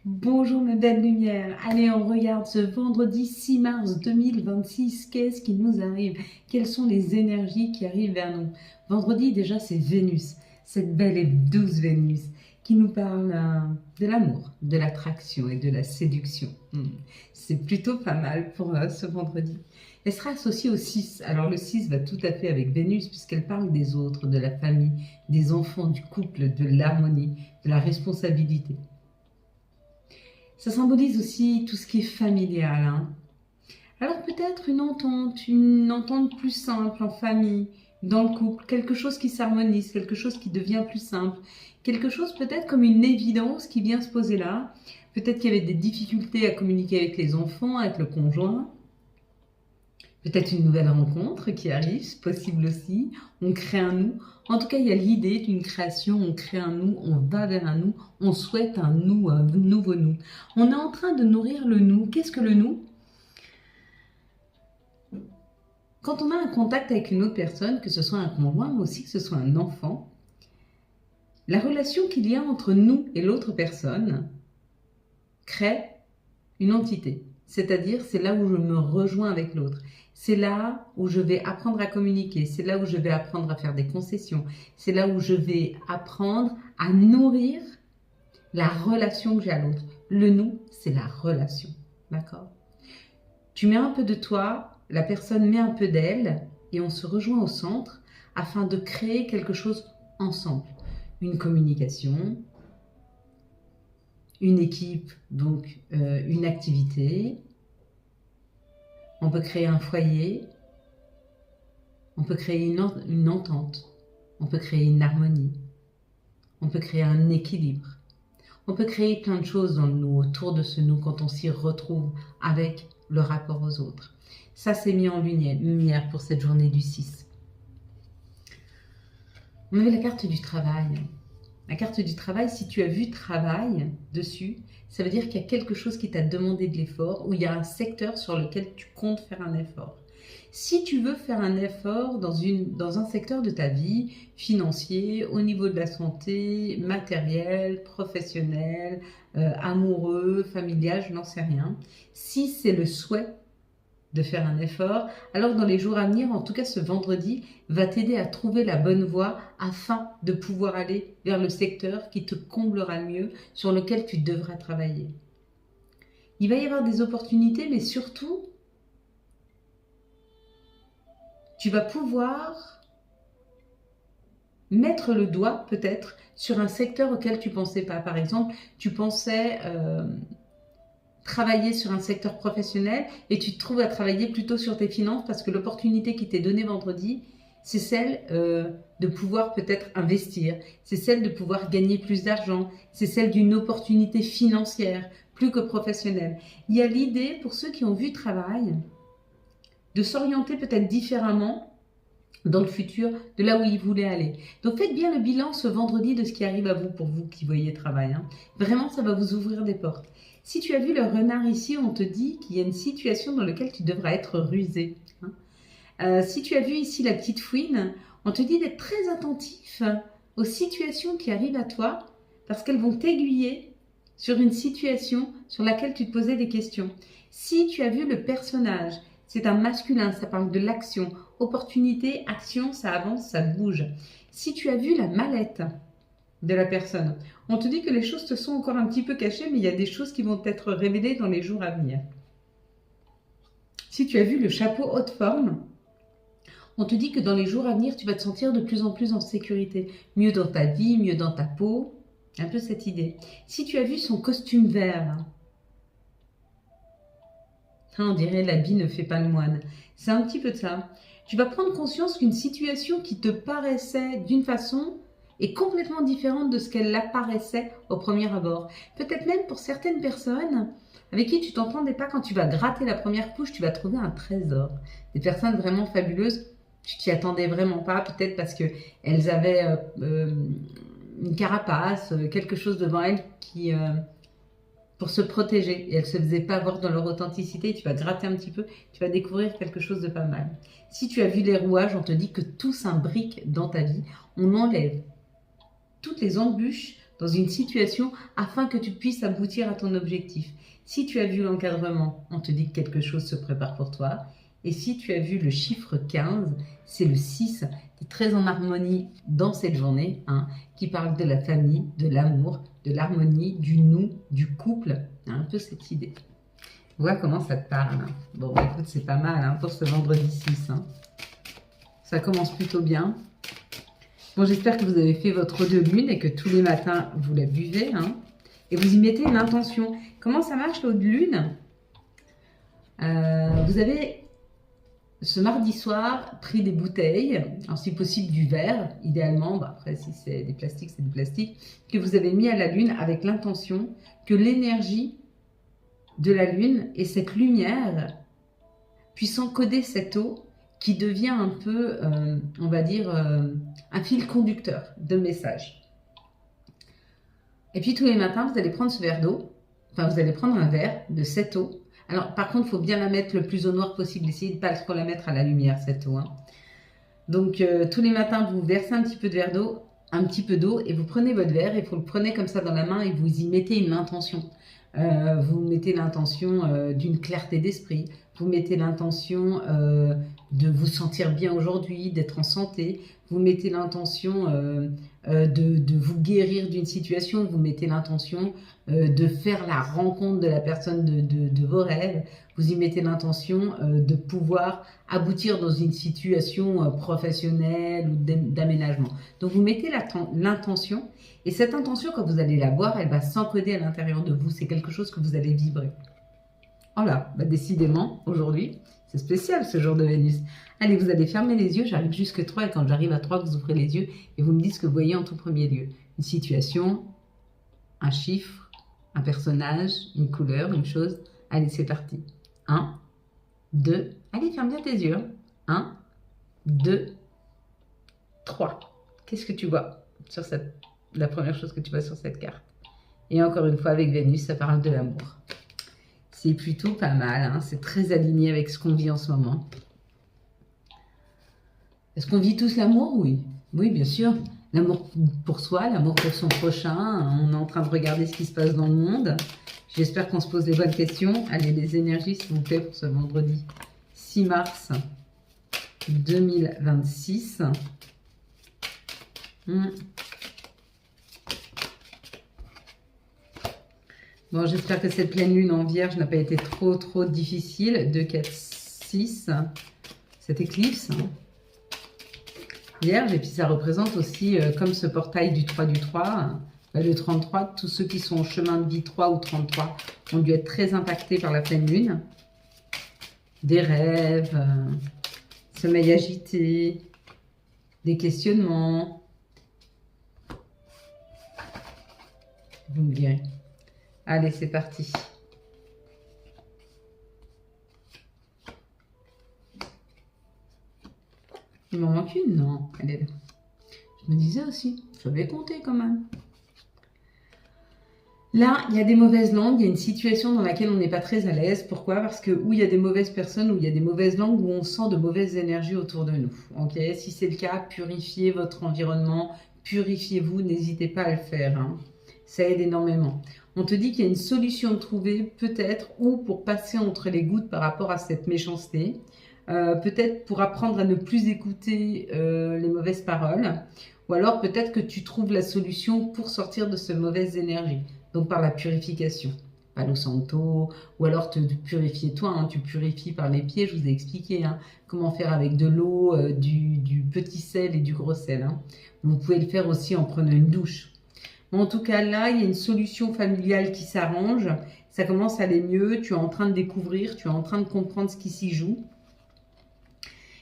Bonjour mes belles lumières, allez on regarde ce vendredi 6 mars 2026, qu'est-ce qui nous arrive? Quelles sont les énergies qui arrivent vers nous? Vendredi déjà c'est Vénus, cette belle et douce Vénus qui nous parle de l'amour, de l'attraction et de la séduction. C'est plutôt pas mal pour ce vendredi. Elle sera associée au 6, alors le 6 va tout à fait avec Vénus puisqu'elle parle des autres, de la famille, des enfants, du couple, de l'harmonie, de la responsabilité. Ça symbolise aussi tout ce qui est familial. Alors peut-être une entente plus simple en famille, dans le couple, quelque chose qui s'harmonise, quelque chose qui devient plus simple, quelque chose peut-être comme une évidence qui vient se poser là. Peut-être qu'il y avait des difficultés à communiquer avec les enfants, avec le conjoint. Peut-être une nouvelle rencontre qui arrive, c'est possible aussi. On crée un nous. En tout cas, il y a l'idée d'une création, on crée un nous, on va vers un nous, on souhaite un nous, un nouveau nous. On est en train de nourrir le nous. Qu'est-ce que le nous? Quand on a un contact avec une autre personne, que ce soit un conjoint, mais aussi que ce soit un enfant, la relation qu'il y a entre nous et l'autre personne crée une entité. C'est-à-dire, c'est là où je me rejoins avec l'autre. C'est là où je vais apprendre à communiquer. C'est là où je vais apprendre à faire des concessions. C'est là où je vais apprendre à nourrir la relation que j'ai à l'autre. Le nous, c'est la relation. D'accord? Tu mets un peu de toi, la personne met un peu d'elle, et on se rejoint au centre afin de créer quelque chose ensemble. Une communication, une équipe, donc une activité. On peut créer un foyer, on peut créer une entente, on peut créer une harmonie, on peut créer un équilibre. On peut créer plein de choses dans le nous, autour de ce nous, quand on s'y retrouve avec le rapport aux autres. Ça, c'est mis en lumière pour cette journée du 6. On avait la carte du travail. La carte du travail, si tu as vu travail dessus, ça veut dire qu'il y a quelque chose qui t'a demandé de l'effort ou il y a un secteur sur lequel tu comptes faire un effort. Si tu veux faire un effort dans un secteur de ta vie, financier, au niveau de la santé, matériel, professionnel, amoureux, familial, je n'en sais rien. Si c'est le souhait de faire un effort, alors dans les jours à venir, en tout cas ce vendredi, va t'aider à trouver la bonne voie afin de pouvoir aller vers le secteur qui te comblera le mieux, sur lequel tu devras travailler. Il va y avoir des opportunités, mais surtout, tu vas pouvoir mettre le doigt peut-être sur un secteur auquel tu ne pensais pas. Par exemple, tu pensais travailler sur un secteur professionnel et tu te trouves à travailler plutôt sur tes finances parce que l'opportunité qui t'est donnée vendredi, c'est celle de pouvoir peut-être investir, c'est celle de pouvoir gagner plus d'argent, c'est celle d'une opportunité financière plus que professionnelle. Il y a l'idée pour ceux qui ont vu travail de s'orienter peut-être différemment dans le futur de là où ils voulaient aller. Donc faites bien le bilan ce vendredi de ce qui arrive à vous pour vous qui voyez travail. Vraiment, ça va vous ouvrir des portes. Si tu as vu le renard ici, on te dit qu'il y a une situation dans laquelle tu devras être rusé. Si tu as vu ici la petite fouine, on te dit d'être très attentif aux situations qui arrivent à toi parce qu'elles vont t'aiguiller sur une situation sur laquelle tu te posais des questions. Si tu as vu le personnage, c'est un masculin, ça parle de l'action. Opportunité, action, ça avance, ça bouge. Si tu as vu la mallette de la personne, on te dit que les choses te sont encore un petit peu cachées, mais il y a des choses qui vont être révélées dans les jours à venir. Si tu as vu le chapeau haute forme, on te dit que dans les jours à venir, tu vas te sentir de plus en plus en sécurité. Mieux dans ta vie, mieux dans ta peau. Un peu cette idée. Si tu as vu son costume vert, on dirait l'habit ne fait pas le moine. C'est un petit peu de ça. Tu vas prendre conscience qu'une situation qui te paraissait d'une façon est complètement différente de ce qu'elle apparaissait au premier abord. Peut-être même pour certaines personnes avec qui tu t'entendais pas, quand tu vas gratter la première couche, tu vas trouver un trésor. Des personnes vraiment fabuleuses, tu t'y attendais vraiment pas, peut-être parce qu'elles avaient une carapace, quelque chose devant elles qui... pour se protéger, et elles ne se faisaient pas voir dans leur authenticité. Tu vas gratter un petit peu, tu vas découvrir quelque chose de pas mal. Si tu as vu les rouages, on te dit que tout s'imbrique dans ta vie. On enlève toutes les embûches dans une situation afin que tu puisses aboutir à ton objectif. Si tu as vu l'encadrement, on te dit que quelque chose se prépare pour toi. Et si tu as vu le chiffre 15, c'est le 6, qui est très en harmonie dans cette journée, hein, qui parle de la famille, de l'amour, de l'harmonie, du nous, du couple, un peu cette idée. Vois comment ça te parle. Hein. Bon, écoute, c'est pas mal hein, pour ce vendredi 6. Hein. Ça commence plutôt bien. Bon, j'espère que vous avez fait votre eau de lune et que tous les matins, vous la buvez. Hein, et vous y mettez une intention. Comment ça marche l'eau de lune? Vous avez, ce mardi soir, pris des bouteilles, alors si possible du verre, idéalement, bah après si c'est des plastiques, c'est du plastique, que vous avez mis à la lune avec l'intention que l'énergie de la lune et cette lumière puissent encoder cette eau qui devient un peu, on va dire, un fil conducteur de messages. Et puis tous les matins, vous allez prendre ce verre d'eau, enfin vous allez prendre un verre de cette eau. Alors par contre, il faut bien la mettre le plus au noir possible, essayez de ne pas trop la mettre à la lumière cette eau. Hein. Donc tous les matins, vous versez un petit peu de verre d'eau, un petit peu d'eau, et vous prenez votre verre, et vous le prenez comme ça dans la main, et vous y mettez une intention. Vous mettez l'intention d'une clarté d'esprit, vous mettez l'intention de vous sentir bien aujourd'hui, d'être en santé, vous mettez l'intention de vous guérir d'une situation, vous mettez l'intention de faire la rencontre de la personne de vos rêves, vous y mettez l'intention de pouvoir aboutir dans une situation professionnelle ou d'aménagement. Donc vous mettez l'intention, et cette intention, quand vous allez la boire, elle va s'encoder à l'intérieur de vous, c'est quelque chose que vous allez vibrer. Voilà, bah décidément, aujourd'hui, c'est spécial ce jour de Vénus. Allez, vous allez fermer les yeux, j'arrive jusque 3, et quand j'arrive à 3, vous ouvrez les yeux, et vous me dites ce que vous voyez en tout premier lieu. Une situation, un chiffre, un personnage, une couleur, une chose. Allez, c'est parti. 1, 2, allez, ferme bien tes yeux. 1, 2, 3. Qu'est-ce que tu vois sur la première chose que tu vois sur cette carte? Et encore une fois, avec Vénus, ça parle de l'amour. C'est plutôt pas mal, hein, c'est très aligné avec ce qu'on vit en ce moment. Est-ce qu'on vit tous l'amour? Oui. Oui, bien sûr. L'amour pour soi, l'amour pour son prochain. On est en train de regarder ce qui se passe dans le monde. J'espère qu'on se pose les bonnes questions. Allez, les énergies, s'il vous plaît, pour ce vendredi 6 mars 2026. Bon, j'espère que cette pleine lune en Vierge n'a pas été trop difficile. 2, 4, 6. Cette éclipse. Vierge, et puis ça représente aussi, comme ce portail du 3 du 3, le 33, tous ceux qui sont en chemin de vie 3 ou 33 ont dû être très impactés par la pleine lune. Des rêves, sommeil agité, des questionnements. Vous me direz. Allez, c'est parti. Il m'en manque une? Non, elle est là. Je me disais aussi, je vais compter quand même. Là, il y a des mauvaises langues, il y a une situation dans laquelle on n'est pas très à l'aise. Pourquoi? Parce que où il y a des mauvaises personnes, où il y a des mauvaises langues, où on sent de mauvaises énergies autour de nous. Ok, si c'est le cas, purifiez votre environnement, purifiez-vous, n'hésitez pas à le faire. Hein. Ça aide énormément. On te dit qu'il y a une solution trouvée, peut-être, ou pour passer entre les gouttes par rapport à cette méchanceté. Peut-être pour apprendre à ne plus écouter les mauvaises paroles. Ou alors peut-être que tu trouves la solution pour sortir de ces mauvaises énergies. Donc par la purification. Palo Santo, ou alors te purifier toi, hein, tu purifies par les pieds, je vous ai expliqué hein, comment faire avec de l'eau, du petit sel et du gros sel. Hein. Vous pouvez le faire aussi en prenant une douche. En tout cas, là, il y a une solution familiale qui s'arrange. Ça commence à aller mieux. Tu es en train de découvrir, tu es en train de comprendre ce qui s'y joue.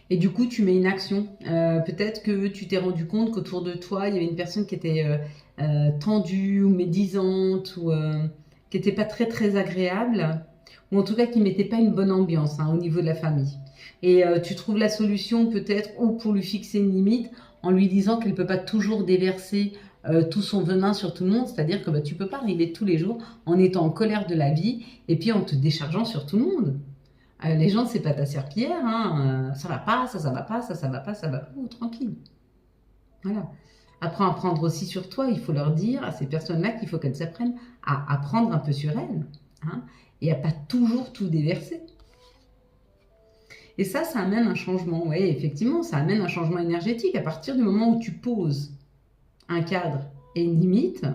Et du coup, tu mets une action. Peut-être que tu t'es rendu compte qu'autour de toi, il y avait une personne qui était tendue ou médisante ou qui n'était pas très agréable. Ou en tout cas, qui ne mettait pas une bonne ambiance hein, au niveau de la famille. Et tu trouves la solution peut-être ou pour lui fixer une limite en lui disant qu'elle ne peut pas toujours déverser tout son venin sur tout le monde, c'est-à-dire que tu ne peux pas arriver tous les jours en étant en colère de la vie et puis en te déchargeant sur tout le monde. Les gens, c'est pas ta serpillière, hein, ça va pas, ça va pas, ça va pas, ça va pas, tranquille. Voilà. Apprends à prendre aussi sur toi. Il faut leur dire à ces personnes-là qu'il faut qu'elles apprennent à apprendre un peu sur elles, hein, et à pas toujours tout déverser. Et ça amène un changement. Oui, effectivement, ça amène un changement énergétique. À partir du moment où tu poses un cadre et une limite,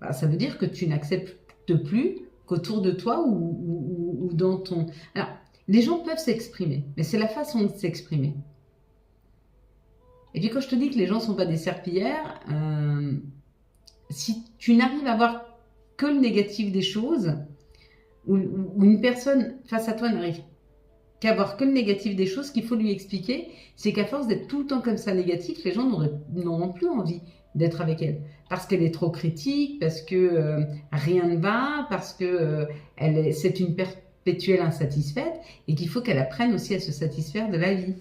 bah, ça veut dire que tu n'acceptes plus qu'autour de toi ou dans ton... Alors, les gens peuvent s'exprimer, mais c'est la façon de s'exprimer. Et puis quand je te dis que les gens ne sont pas des serpillères, si tu n'arrives à voir que le négatif des choses, ou une personne face à toi n'arrive qu'à voir que le négatif des choses, ce qu'il faut lui expliquer, c'est qu'à force d'être tout le temps comme ça négatif, les gens n'auront plus envie d'être avec elle. Parce qu'elle est trop critique, parce que rien ne va, parce que c'est une perpétuelle insatisfaite, et qu'il faut qu'elle apprenne aussi à se satisfaire de la vie.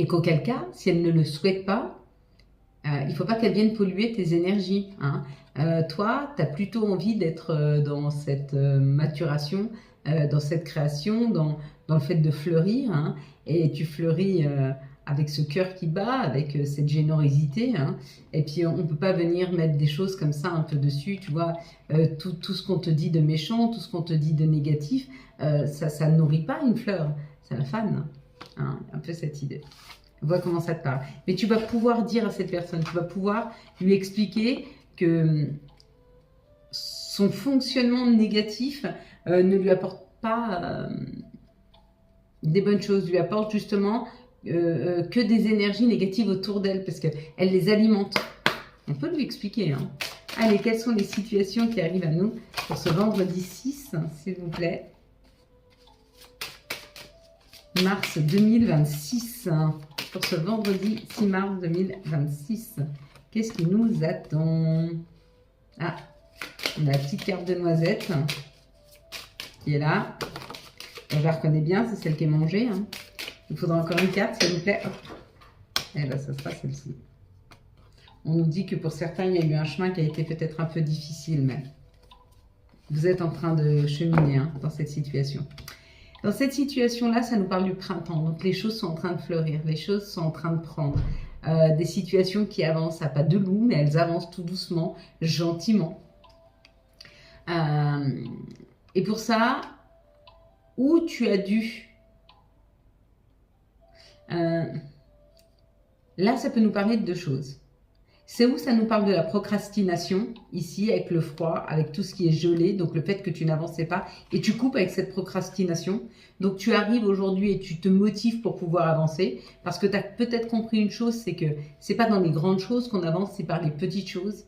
Et qu'auquel cas, si elle ne le souhaite pas, il ne faut pas qu'elle vienne polluer tes énergies. Hein. Toi, tu as plutôt envie d'être dans cette maturation, dans cette création, dans le fait de fleurir. Hein, et tu fleuris avec ce cœur qui bat, avec cette générosité. Hein, et puis, on ne peut pas venir mettre des choses comme ça un peu dessus. Tu vois, tout ce qu'on te dit de méchant, tout ce qu'on te dit de négatif, ça ne nourrit pas une fleur, ça la fane. Hein, un peu cette idée. Vois comment ça te parle. Mais tu vas pouvoir dire à cette personne, tu vas pouvoir lui expliquer que son fonctionnement négatif ne lui apporte pas des bonnes choses, lui apporte justement que des énergies négatives autour d'elle, parce qu'elle les alimente. On peut lui expliquer. Hein. Allez, quelles sont les situations qui arrivent à nous pour ce vendredi 6, s'il vous plaît? Mars 2026. Pour ce vendredi 6 mars 2026. Qu'est-ce qui nous attend? Ah, on a la petite carte de noisette qui est là. Je la reconnais bien, c'est celle qui est mangée. Hein. Il faudra encore une carte, s'il vous plaît. Hop. Et là, ça sera celle-ci. On nous dit que pour certains, il y a eu un chemin qui a été peut-être un peu difficile, mais vous êtes en train de cheminer dans cette situation. Dans cette situation-là, ça nous parle du printemps. Donc, les choses sont en train de fleurir, les choses sont en train de prendre. Des situations qui avancent à pas de loup, mais elles avancent tout doucement, gentiment. Et pour ça, où tu as dû... là, ça peut nous parler de deux choses. C'est où ça nous parle de la procrastination, ici, avec le froid, avec tout ce qui est gelé, donc le fait que tu n'avançais pas, et tu coupes avec cette procrastination. Donc tu arrives aujourd'hui et tu te motives pour pouvoir avancer, parce que tu as peut-être compris une chose, c'est que c'est pas dans les grandes choses qu'on avance, c'est par les petites choses.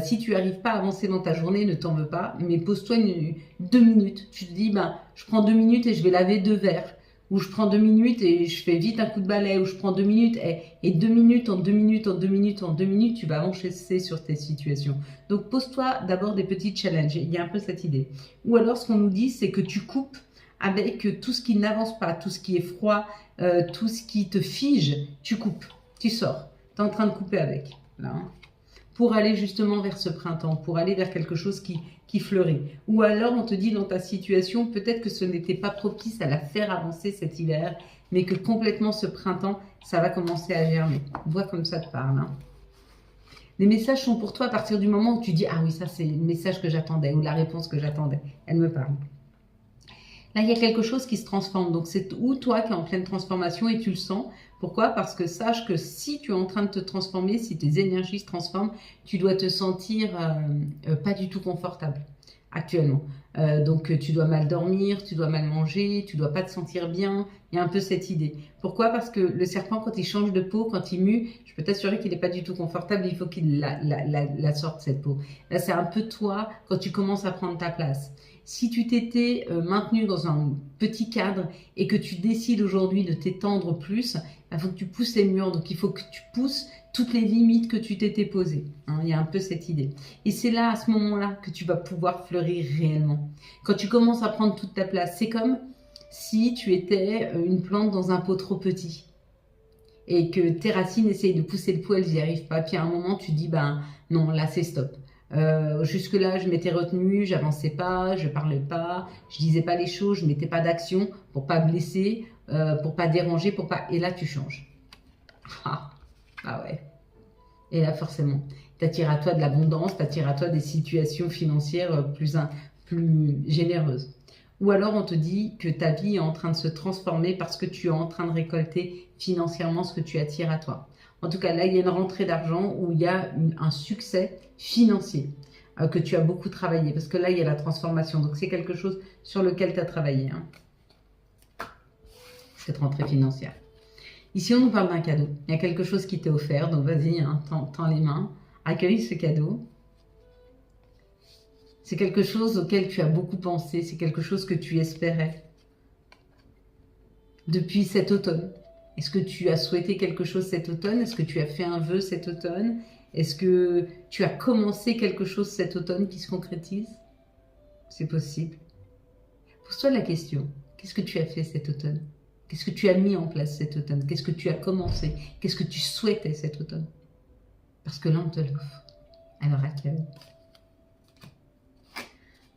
Si tu n'arrives pas à avancer dans ta journée, ne t'en veux pas, mais pose-toi 2 minutes. Tu te dis, je prends 2 minutes et je vais laver 2 verres. Ou je prends 2 minutes et je fais vite un coup de balai, ou je prends 2 minutes et 2 minutes en 2 minutes en 2 minutes en 2 minutes, tu vas avancer sur tes situations. Donc pose-toi d'abord des petits challenges, il y a un peu cette idée. Ou alors ce qu'on nous dit, c'est que tu coupes avec tout ce qui n'avance pas, tout ce qui est froid, tout ce qui te fige, tu coupes, tu sors. Tu es en train de couper avec, là, hein, pour aller justement vers ce printemps, pour aller vers quelque chose qui fleurit. Ou alors on te dit dans ta situation, peut-être que ce n'était pas propice à la faire avancer cet hiver, mais que complètement ce printemps, ça va commencer à germer. Vois comme ça te parle. Hein. Les messages sont pour toi à partir du moment où tu dis « Ah oui, ça c'est le message que j'attendais » ou la réponse que j'attendais. Elle me parle. Là, il y a quelque chose qui se transforme. Donc, c'est où toi qui es en pleine transformation et tu le sens. Pourquoi? Parce que sache que si tu es en train de te transformer, si tes énergies se transforment, tu dois te sentir pas du tout confortable actuellement. Donc, tu dois mal dormir, tu dois mal manger, tu dois pas te sentir bien. Il y a un peu cette idée. Pourquoi? Parce que le serpent, quand il change de peau, quand il mue, je peux t'assurer qu'il n'est pas du tout confortable. Il faut qu'il la sorte, cette peau. Là, c'est un peu toi quand tu commences à prendre ta place. Si tu t'étais maintenu dans un petit cadre et que tu décides aujourd'hui de t'étendre plus, il faut que tu pousses les murs. Donc, il faut que tu pousses toutes les limites que tu t'étais posées. Hein, il y a un peu cette idée. Et c'est là, à ce moment-là, que tu vas pouvoir fleurir réellement. Quand tu commences à prendre toute ta place, c'est comme si tu étais une plante dans un pot trop petit et que tes racines essayent de pousser le pot, elles n'y arrivent pas. Puis à un moment, tu dis, non, là, c'est stop. Jusque-là, je m'étais retenue, j'avançais pas, je parlais pas, je disais pas les choses, je mettais pas d'action pour pas blesser, pour pas déranger, pour pas... Et là, tu changes. Ah ouais. Et là, forcément, t'attires à toi de l'abondance, t'attires à toi des situations financières plus généreuses. Ou alors, on te dit que ta vie est en train de se transformer parce que tu es en train de récolter financièrement ce que tu attires à toi. En tout cas, là, il y a une rentrée d'argent où il y a un succès financier que tu as beaucoup travaillé. Parce que là, il y a la transformation. Donc, c'est quelque chose sur lequel tu as travaillé. Hein, cette rentrée financière. Ici, on nous parle d'un cadeau. Il y a quelque chose qui t'est offert. Donc, vas-y, hein, tends les mains. Accueille ce cadeau. C'est quelque chose auquel tu as beaucoup pensé. C'est quelque chose que tu espérais depuis cet automne. Est-ce que tu as souhaité quelque chose cet automne? Est-ce que tu as fait un vœu cet automne? Est-ce que tu as commencé quelque chose cet automne qui se concrétise? C'est possible. Pose-toi la question. Qu'est-ce que tu as fait cet automne? Qu'est-ce que tu as mis en place cet automne? Qu'est-ce que tu as commencé? Qu'est-ce que tu souhaitais cet automne? Parce que là, on te l'offre. Alors, accueille.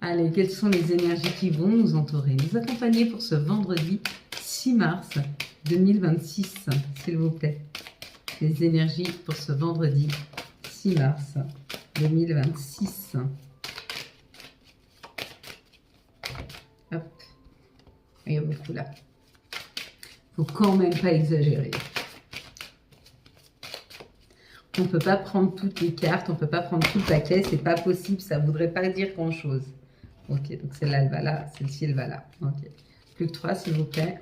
Allez, quelles sont les énergies qui vont nous entourer, nous accompagner pour ce vendredi 6 mars 2026, s'il vous plaît. Les énergies pour ce vendredi 6 mars 2026. Hop. Il y a beaucoup là. Faut quand même pas exagérer. On ne peut pas prendre toutes les cartes, on ne peut pas prendre tout le paquet, c'est pas possible, ça ne voudrait pas dire grand-chose. Ok, donc celle-là, elle va là, celle-ci, elle va là. Ok. Plus que 3, s'il vous plaît.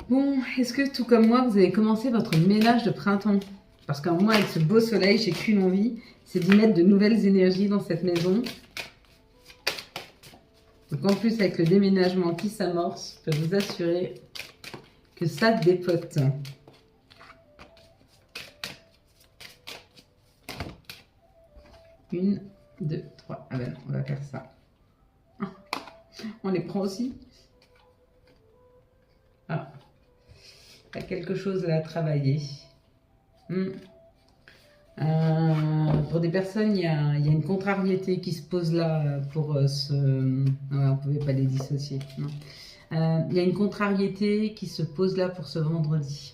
Bon, est-ce que tout comme moi, vous avez commencé votre ménage de printemps? Parce qu'en moi, avec ce beau soleil, j'ai qu'une envie, c'est d'y mettre de nouvelles énergies dans cette maison. Donc en plus, avec le déménagement qui s'amorce, je peux vous assurer que ça dépote. Une, deux, trois. Ah ben non, on va faire ça. On les prend aussi. Ah. Il y a quelque chose à travailler. Pour des personnes, il y a une contrariété qui se pose là pour ce... on ne pouvait pas les dissocier. Non. Il y a une contrariété qui se pose là pour ce vendredi.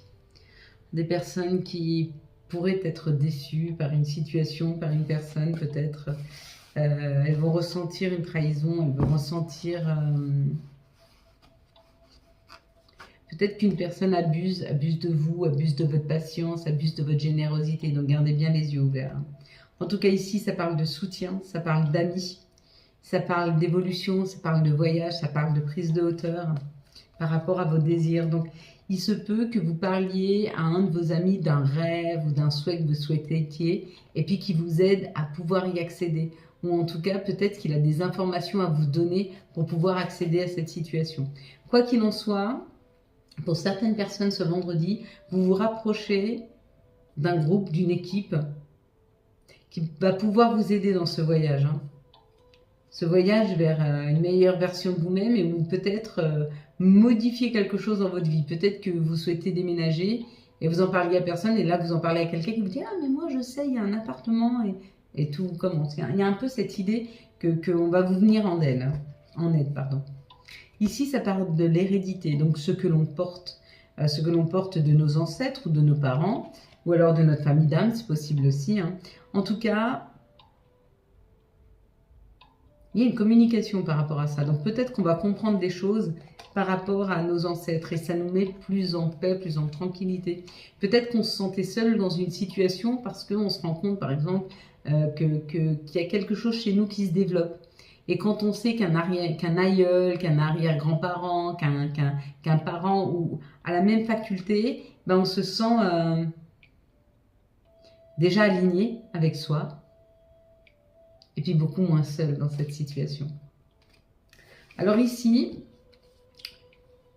Des personnes qui pourraient être déçues par une situation, par une personne peut-être. Elles vont ressentir une trahison, elles vont ressentir... peut-être qu'une personne abuse de vous, abuse de votre patience, abuse de votre générosité. Donc gardez bien les yeux ouverts. En tout cas ici, ça parle de soutien, ça parle d'amis, ça parle d'évolution, ça parle de voyage, ça parle de prise de hauteur par rapport à vos désirs. Donc il se peut que vous parliez à un de vos amis d'un rêve ou d'un souhait que vous souhaitiez et puis qui vous aide à pouvoir y accéder. Ou en tout cas, peut-être qu'il a des informations à vous donner pour pouvoir accéder à cette situation. Quoi qu'il en soit, pour certaines personnes ce vendredi, vous vous rapprochez d'un groupe, d'une équipe qui va pouvoir vous aider dans ce voyage. Hein. Ce voyage vers une meilleure version de vous-même et ou peut-être modifier quelque chose dans votre vie. Peut-être que vous souhaitez déménager et vous en parliez à personne et là vous en parlez à quelqu'un qui vous dit « Ah mais moi je sais, il y a un appartement et tout commence. » Il y a un peu cette idée qu'on va vous venir en aide. Ici, ça parle de l'hérédité, donc ce que l'on porte de nos ancêtres ou de nos parents, ou alors de notre famille d'âme, c'est possible aussi. Hein. En tout cas, il y a une communication par rapport à ça. Donc peut-être qu'on va comprendre des choses par rapport à nos ancêtres et ça nous met plus en paix, plus en tranquillité. Peut-être qu'on se sentait seul dans une situation parce qu'on se rend compte, par exemple, qu'il y a quelque chose chez nous qui se développe. Et quand on sait qu'un aïeul, qu'un arrière-grand-parent, qu'un parent ou a la même faculté, ben on se sent déjà aligné avec soi et puis beaucoup moins seul dans cette situation. Alors ici,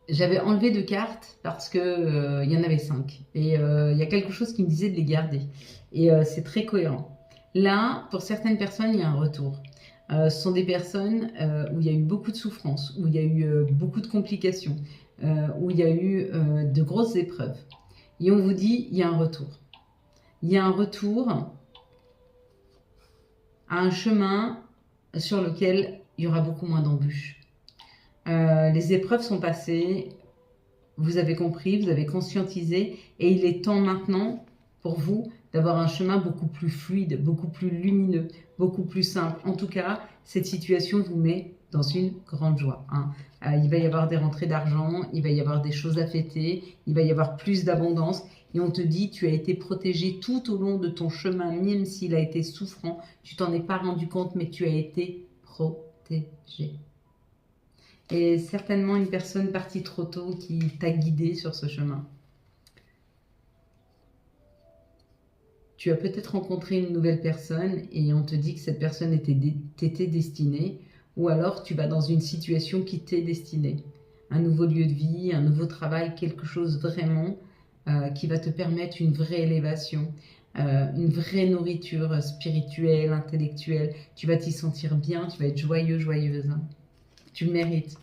j'avais enlevé 2 cartes parce que y en avait 5. Et il y a quelque chose qui me disait de les garder. Et c'est très cohérent. Là, pour certaines personnes, il y a un retour. Ce sont des personnes où il y a eu beaucoup de souffrances, où il y a eu beaucoup de complications, où il y a eu de grosses épreuves. Et on vous dit, il y a un retour. Il y a un retour à un chemin sur lequel il y aura beaucoup moins d'embûches. Les épreuves sont passées, vous avez compris, vous avez conscientisé et il est temps maintenant pour vous d'avoir un chemin beaucoup plus fluide, beaucoup plus lumineux, beaucoup plus simple. En tout cas, cette situation vous met dans une grande joie. Hein. Il va y avoir des rentrées d'argent, il va y avoir des choses à fêter, il va y avoir plus d'abondance. Et on te dit, tu as été protégé tout au long de ton chemin, même s'il a été souffrant. Tu t'en es pas rendu compte, mais tu as été protégé. Et certainement une personne partie trop tôt qui t'a guidé sur ce chemin. Tu as peut-être rencontré une nouvelle personne et on te dit que cette personne t'était destinée, ou alors tu vas dans une situation qui t'est destinée. Un nouveau lieu de vie, un nouveau travail, quelque chose vraiment qui va te permettre une vraie élévation, une vraie nourriture spirituelle, intellectuelle. Tu vas t'y sentir bien, tu vas être joyeux, joyeuse. Hein. Tu le mérites.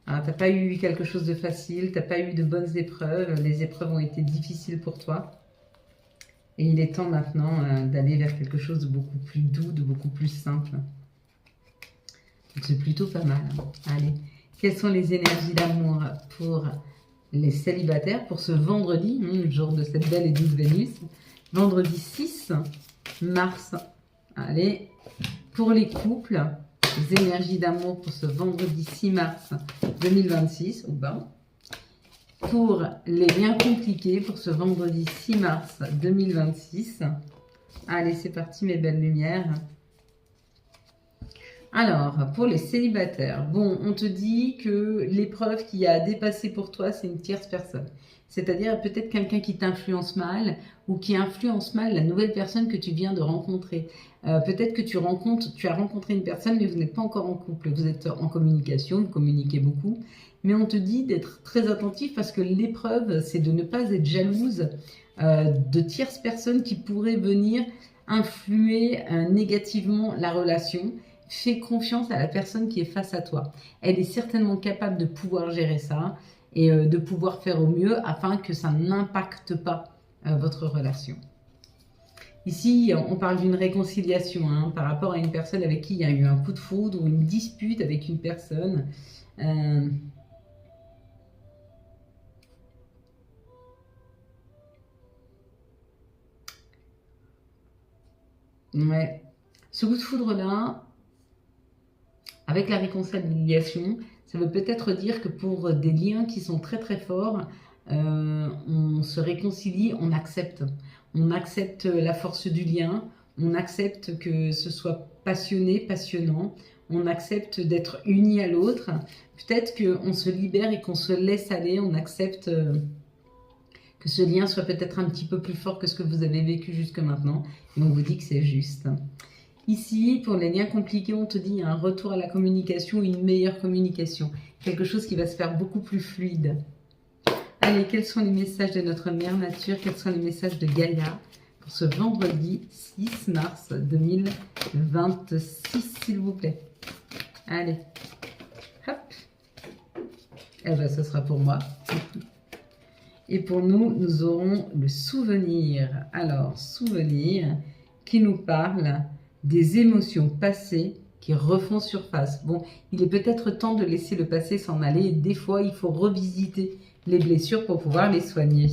Tu n'as pas eu quelque chose de facile, tu n'as pas eu de bonnes épreuves, les épreuves ont été difficiles pour toi. Et il est temps maintenant d'aller vers quelque chose de beaucoup plus doux, de beaucoup plus simple. C'est plutôt pas mal. Hein. Allez, quelles sont les énergies d'amour pour les célibataires pour ce vendredi, le jour de cette belle et douce Vénus, vendredi 6 mars. Allez, pour les couples, les énergies d'amour pour ce vendredi 6 mars 2026, ou ben. Pour les liens compliqués, pour ce vendredi 6 mars 2026. Allez, c'est parti mes belles lumières. Alors, pour les célibataires, bon, on te dit que l'épreuve qui a dépassé pour toi, c'est une tierce personne. C'est-à-dire peut-être quelqu'un qui t'influence mal ou qui influence mal la nouvelle personne que tu viens de rencontrer. Peut-être que tu as rencontré une personne, mais vous n'êtes pas encore en couple. Vous êtes en communication, vous communiquez beaucoup. Mais on te dit d'être très attentif parce que l'épreuve, c'est de ne pas être jalouse de tierces personnes qui pourraient venir influer négativement la relation. Fais confiance à la personne qui est face à toi. Elle est certainement capable de pouvoir gérer ça et de pouvoir faire au mieux afin que ça n'impacte pas votre relation. Ici, on parle d'une réconciliation par rapport à une personne avec qui il y a eu un coup de foudre ou une dispute avec une personne. Ouais. Ce coup de foudre-là, avec la réconciliation, ça veut peut-être dire que pour des liens qui sont très très forts, on se réconcilie, on accepte. On accepte la force du lien, on accepte que ce soit passionné, passionnant, on accepte d'être unis à l'autre. Peut-être qu'on se libère et qu'on se laisse aller, on accepte que ce lien soit peut-être un petit peu plus fort que ce que vous avez vécu jusque maintenant. Et on vous dit que c'est juste. Ici, pour les liens compliqués, on te dit un retour à la communication, une meilleure communication. Quelque chose qui va se faire beaucoup plus fluide. Allez, quels sont les messages de notre mère nature? Quels sont les messages de Gaïa pour ce vendredi 6 mars 2026, s'il vous plaît? Allez, hop. Eh bien, ce sera pour moi. Et pour nous, nous aurons le souvenir. Alors, souvenir qui nous parle des émotions passées qui refont surface. Bon, il est peut-être temps de laisser le passé s'en aller. Des fois, il faut revisiter les blessures pour pouvoir les soigner.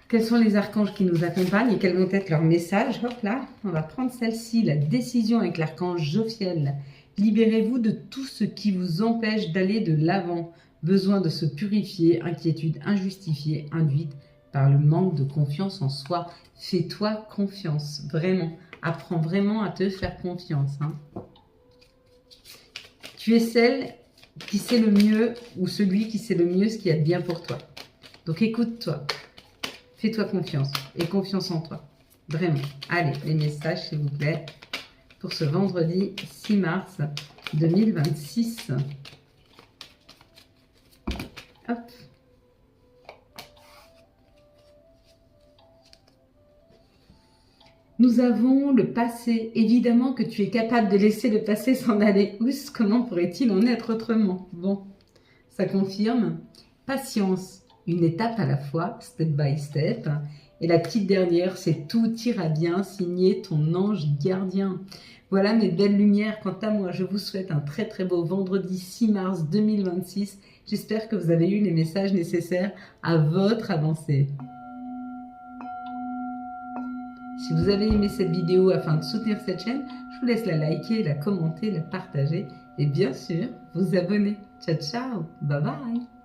Quels sont les archanges qui nous accompagnent et quels vont être leurs messages? Hop là, on va prendre celle-ci, la décision avec l'archange Jophiel. Libérez-vous de tout ce qui vous empêche d'aller de l'avant. Besoin de se purifier, inquiétude injustifiée, induite par le manque de confiance en soi. Fais-toi confiance, vraiment. Apprends vraiment à te faire confiance. Hein. Tu es celle qui sait le mieux ou celui qui sait le mieux ce qu'il y a de bien pour toi. Donc écoute-toi, fais-toi confiance et confiance en toi. Vraiment. Allez, les messages s'il vous plaît pour ce vendredi 6 mars 2026. Hop. Nous avons le passé. Évidemment que tu es capable de laisser le passé s'en aller. Oups, comment pourrait-il en être autrement? Bon, ça confirme. Patience, une étape à la fois, step by step. Et la petite dernière, c'est tout ira bien, signé ton ange gardien. Voilà mes belles lumières. Quant à moi, je vous souhaite un très très beau vendredi 6 mars 2026. J'espère que vous avez eu les messages nécessaires à votre avancée. Si vous avez aimé cette vidéo afin de soutenir cette chaîne, je vous laisse la liker, la commenter, la partager et bien sûr vous abonner. Ciao ciao, bye bye.